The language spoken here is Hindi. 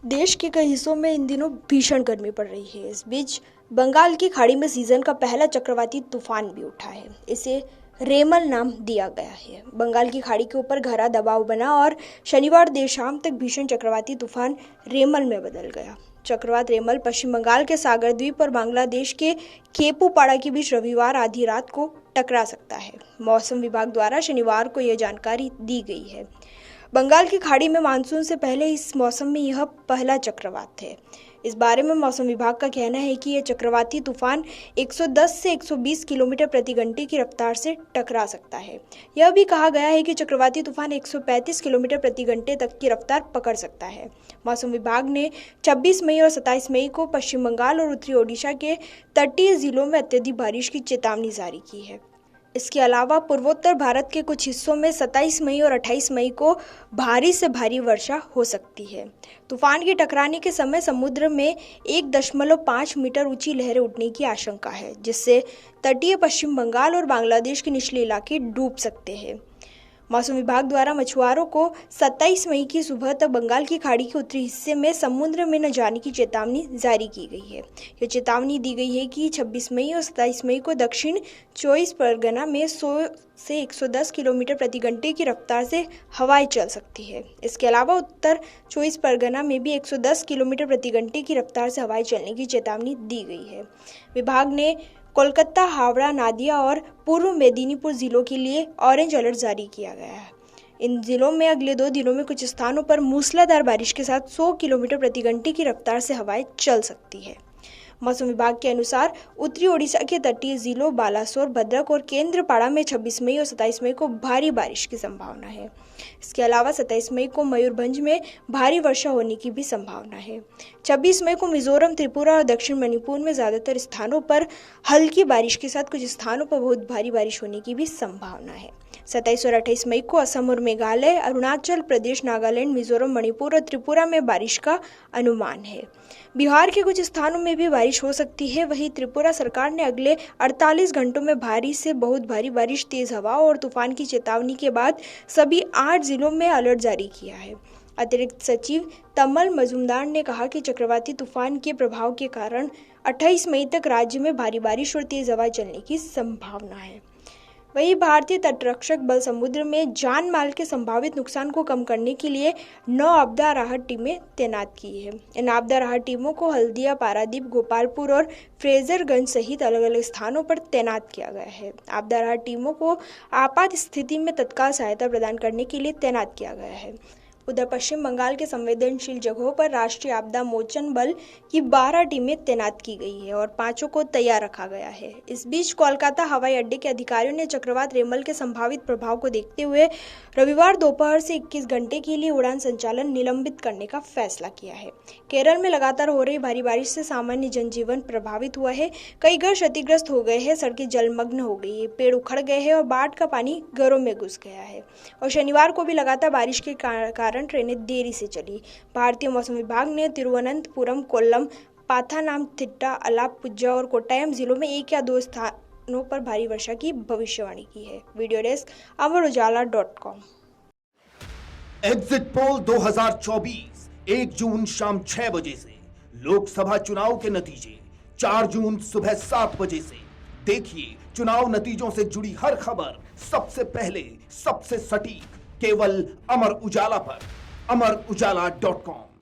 देश के कई हिस्सों में इन दिनों भीषण गर्मी पड़ रही है। इस बीच बंगाल की खाड़ी में सीजन का पहला चक्रवाती तूफान भी उठा है। इसे रेमल नाम दिया गया है। बंगाल की खाड़ी के ऊपर गहरा दबाव बना और शनिवार देर शाम तक भीषण चक्रवाती तूफान रेमल में बदल गया। चक्रवात रेमल पश्चिम बंगाल के सागर द्वीप और बांग्लादेश के केपुपाड़ा के बीच रविवार आधी रात को टकरा सकता है। मौसम विभाग द्वारा शनिवार को यह जानकारी दी गई है। बंगाल की खाड़ी में मानसून से पहले इस मौसम में यह पहला चक्रवात है। इस बारे में मौसम विभाग का कहना है कि यह चक्रवाती तूफान 110 से 120 किलोमीटर प्रति घंटे की रफ्तार से टकरा सकता है। यह भी कहा गया है कि चक्रवाती तूफान 135 किलोमीटर प्रति घंटे तक की रफ्तार पकड़ सकता है। मौसम विभाग ने 26 मई और 27 मई को पश्चिम बंगाल और उत्तरी ओडिशा के तटीय जिलों में अत्यधिक बारिश की चेतावनी जारी की है। इसके अलावा पूर्वोत्तर भारत के कुछ हिस्सों में 27 मई और 28 मई को भारी से भारी वर्षा हो सकती है। तूफान के टकराने के समय समुद्र में 1.5 मीटर ऊंची लहरें उठने की आशंका है, जिससे तटीय पश्चिम बंगाल और बांग्लादेश के निचले इलाके डूब सकते हैं। मौसम विभाग द्वारा मछुआरों को 27 मई की सुबह तक बंगाल की खाड़ी के उत्तरी हिस्से में समुद्र में न जाने की चेतावनी जारी की गई है। यह चेतावनी दी गई है कि 26 मई और 27 मई को दक्षिण 24 परगना में 100 से 110 किलोमीटर प्रति घंटे की रफ्तार से हवाएं चल सकती है। इसके अलावा उत्तर 24 परगना में भी 110 किलोमीटर प्रति घंटे की रफ्तार से हवाएं चलने की चेतावनी दी गई है। विभाग ने कोलकाता, हावड़ा, नादिया और पूर्व मेदिनीपुर जिलों के लिए ऑरेंज अलर्ट जारी किया गया है। इन जिलों में अगले 2 दिनों में कुछ स्थानों पर मूसलाधार बारिश के साथ 100 किलोमीटर प्रति घंटे की रफ्तार से हवाएं चल सकती है। मौसम विभाग के अनुसार उत्तरी ओडिशा के तटीय जिलों बालासोर, भद्रक और केंद्रपाड़ा में 26 मई और 27 मई को भारी बारिश की संभावना है। इसके अलावा 27 मई को मयूरभंज में भारी वर्षा होने की भी संभावना है। 26 मई को मिजोरम, त्रिपुरा और दक्षिण मणिपुर में ज्यादातर स्थानों पर हल्की बारिश के साथ कुछ स्थानों पर बहुत भारी बारिश होने की भी संभावना है। 27 और 28 मई को असम और मेघालय, अरुणाचल प्रदेश, नागालैंड, मिजोरम, मणिपुर और त्रिपुरा में बारिश का अनुमान है। बिहार के कुछ स्थानों में भी बारिश हो सकती है। वहीं त्रिपुरा सरकार ने अगले 48 घंटों में भारी से बहुत भारी बारिश, तेज हवा और तूफान की चेतावनी के बाद सभी 8 जिलों में अलर्ट जारी किया है। अतिरिक्त सचिव तमल मजुमदार ने कहा कि चक्रवाती तूफान के प्रभाव के कारण 28 मई तक राज्य में भारी बारिश और तेज हवा चलने की संभावना है। वहीं भारतीय तटरक्षक बल समुद्र में जान माल के संभावित नुकसान को कम करने के लिए 9 आपदा राहत टीमें तैनात की है। इन आपदा राहत टीमों को हल्दिया, पारादीप, गोपालपुर और फ्रेजरगंज सहित अलग अलग स्थानों पर तैनात किया गया है। आपदा राहत टीमों को आपात स्थिति में तत्काल सहायता प्रदान करने के लिए तैनात किया गया है। उधर पश्चिम बंगाल के संवेदनशील जगहों पर राष्ट्रीय आपदा मोचन बल की 12 टीमें तैनात की गई है और 5 को तैयार रखा गया है। इस बीच कोलकाता हवाई अड्डे के अधिकारियों ने चक्रवात रेमल के संभावित प्रभाव को देखते हुए रविवार दोपहर से 21 घंटे के लिए उड़ान संचालन निलंबित करने का फैसला किया है। केरल में लगातार हो रही भारी बारिश से सामान्य जनजीवन प्रभावित हुआ है। कई घर क्षतिग्रस्त हो गए हैं, सड़कें जलमग्न हो गई है, पेड़ उखड़ गए हैं और बाढ़ का पानी घरों में घुस गया है। और शनिवार को भी लगातार बारिश के कारण ट्रेनें देरी से चली। भारतीय मौसम विभाग ने तिरुवनंतपुरम, कोल्लम, पाथानामथिट्टा, अलाप्पुझा और कोट्टायम जिलों में 1 या 2 स्थानों पर भारी वर्षा की भविष्यवाणी की है। वीडियो डेस्क अमरउजाला.com। एग्जिट पोल 2024 1 जून शाम 6 बजे से, लोकसभा चुनाव के नतीजे 4 जून सुबह 7 बजे से। देखिए चुनाव नतीजों से जुड़ी हर खबर सबसे पहले, सबसे सटीक, केवल अमर उजाला पर, अमरउजाला.com।